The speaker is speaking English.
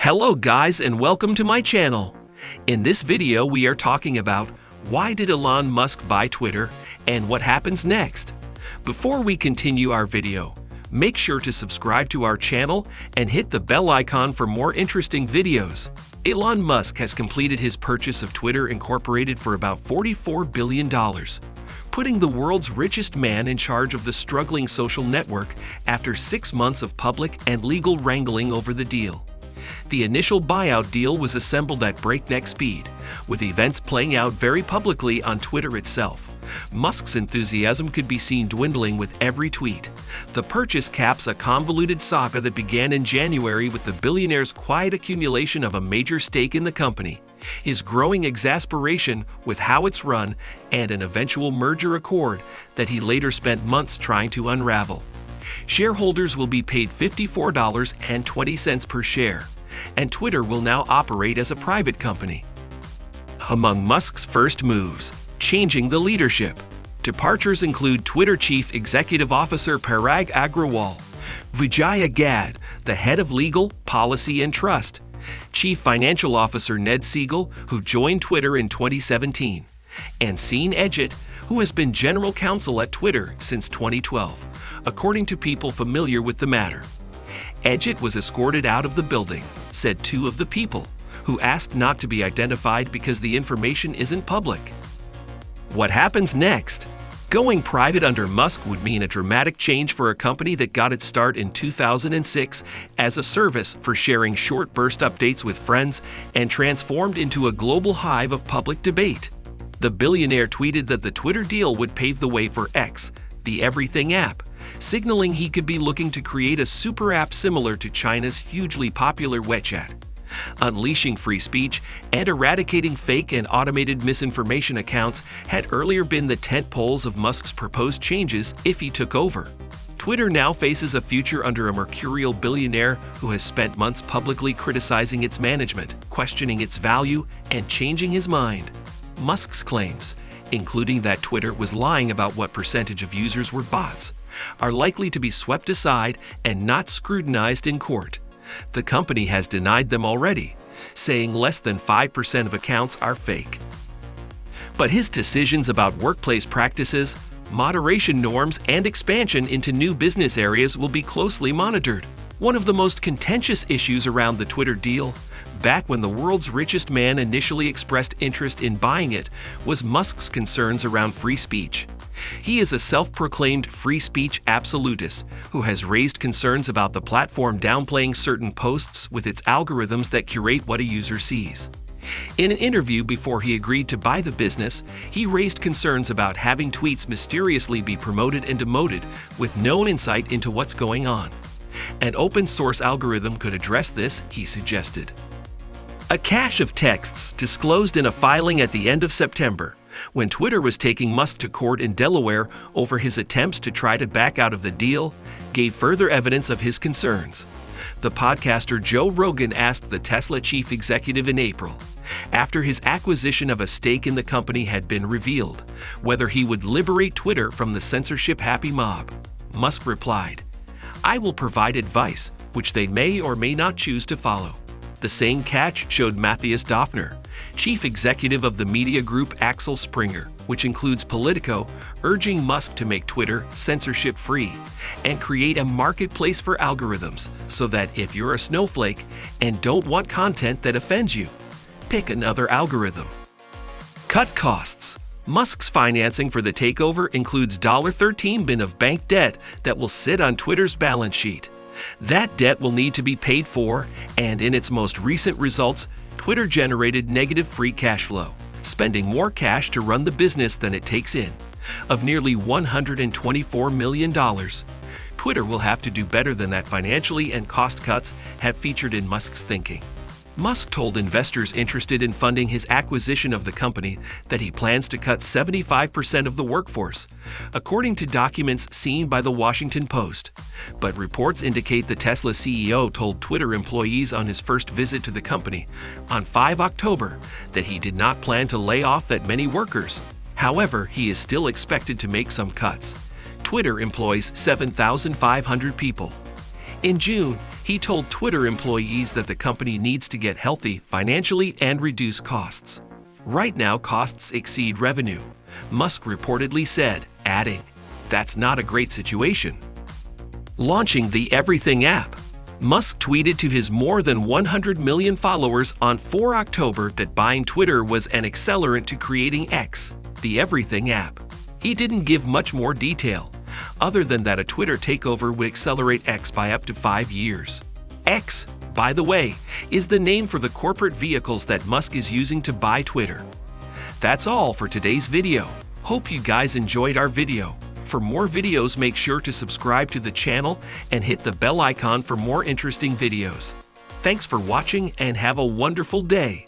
Hello guys and welcome to my channel. In this video we are talking about why did Elon Musk buy Twitter and what happens next. Before we continue our video, make sure to subscribe to our channel and hit the bell icon for more interesting videos. Elon Musk has completed his purchase of Twitter Incorporated for about $44 billion, putting the world's richest man in charge of the struggling social network after 6 months of public and legal wrangling over the deal. The initial buyout deal was assembled at breakneck speed, with events playing out very publicly on Twitter itself. Musk's enthusiasm could be seen dwindling with every tweet. The purchase caps a convoluted saga that began in January with the billionaire's quiet accumulation of a major stake in the company, his growing exasperation with how it's run, and an eventual merger accord that he later spent months trying to unravel. Shareholders will be paid $54.20 per share, and Twitter will now operate as a private company. Among Musk's first moves, changing the leadership. Departures include Twitter Chief Executive Officer Parag Agrawal, Vijaya Gadde, the head of legal, policy, and trust, Chief Financial Officer Ned Siegel, who joined Twitter in 2017, and Sean Edgett, who has been general counsel at Twitter since 2012, according to people familiar with the matter. Edgett was escorted out of the building, said two of the people, who asked not to be identified because the information isn't public. What happens next? Going private under Musk would mean a dramatic change for a company that got its start in 2006 as a service for sharing short burst updates with friends and transformed into a global hive of public debate. The billionaire tweeted that the Twitter deal would pave the way for X, the everything app, signaling he could be looking to create a super app similar to China's hugely popular WeChat. Unleashing free speech and eradicating fake and automated misinformation accounts had earlier been the tentpoles of Musk's proposed changes if he took over. Twitter now faces a future under a mercurial billionaire who has spent months publicly criticizing its management, questioning its value, and changing his mind. Musk's claims, including that Twitter was lying about what percentage of users were bots, are likely to be swept aside and not scrutinized in court. The company has denied them already, saying less than 5% of accounts are fake. But his decisions about workplace practices, moderation norms, and expansion into new business areas will be closely monitored. One of the most contentious issues around the Twitter deal, back when the world's richest man initially expressed interest in buying it, was Musk's concerns around free speech. He is a self-proclaimed free speech absolutist who has raised concerns about the platform downplaying certain posts with its algorithms that curate what a user sees. In an interview before he agreed to buy the business, he raised concerns about having tweets mysteriously be promoted and demoted with no insight into what's going on. An open-source algorithm could address this, he suggested. A cache of texts disclosed in a filing at the end of September, when Twitter was taking Musk to court in Delaware over his attempts to try to back out of the deal, gave further evidence of his concerns. The podcaster Joe Rogan asked the Tesla chief executive in April, after his acquisition of a stake in the company had been revealed, whether he would liberate Twitter from the censorship-happy mob. Musk replied, "I will provide advice, which they may or may not choose to follow." The same catch showed Matthias Döpfner, chief executive of the media group Axel Springer, which includes Politico, urging Musk to make Twitter censorship-free and create a marketplace for algorithms so that if you're a snowflake and don't want content that offends you, pick another algorithm. Cut costs. Musk's financing for the takeover includes $13 billion of bank debt that will sit on Twitter's balance sheet. That debt will need to be paid for, and in its most recent results, Twitter generated negative free cash flow, spending more cash to run the business than it takes in, of nearly $124 million. Twitter will have to do better than that financially, and cost cuts have featured in Musk's thinking. Musk told investors interested in funding his acquisition of the company that he plans to cut 75% of the workforce, according to documents seen by the Washington Post. But reports indicate the Tesla CEO told Twitter employees on his first visit to the company on 5 October that he did not plan to lay off that many workers. However, he is still expected to make some cuts. Twitter employs 7,500 people. In June, he told Twitter employees that the company needs to get healthy financially and reduce costs. Right now, costs exceed revenue, Musk reportedly said, adding, "That's not a great situation." Launching the Everything app, Musk tweeted to his more than 100 million followers on 4 October that buying Twitter was an accelerant to creating X, the Everything app. He didn't give much more detail, other than that a Twitter takeover would accelerate X by up to 5 years. X, by the way, is the name for the corporate vehicles that Musk is using to buy Twitter. That's all for today's video. Hope you guys enjoyed our video. For more videos, make sure to subscribe to the channel and hit the bell icon for more interesting videos. Thanks for watching and have a wonderful day.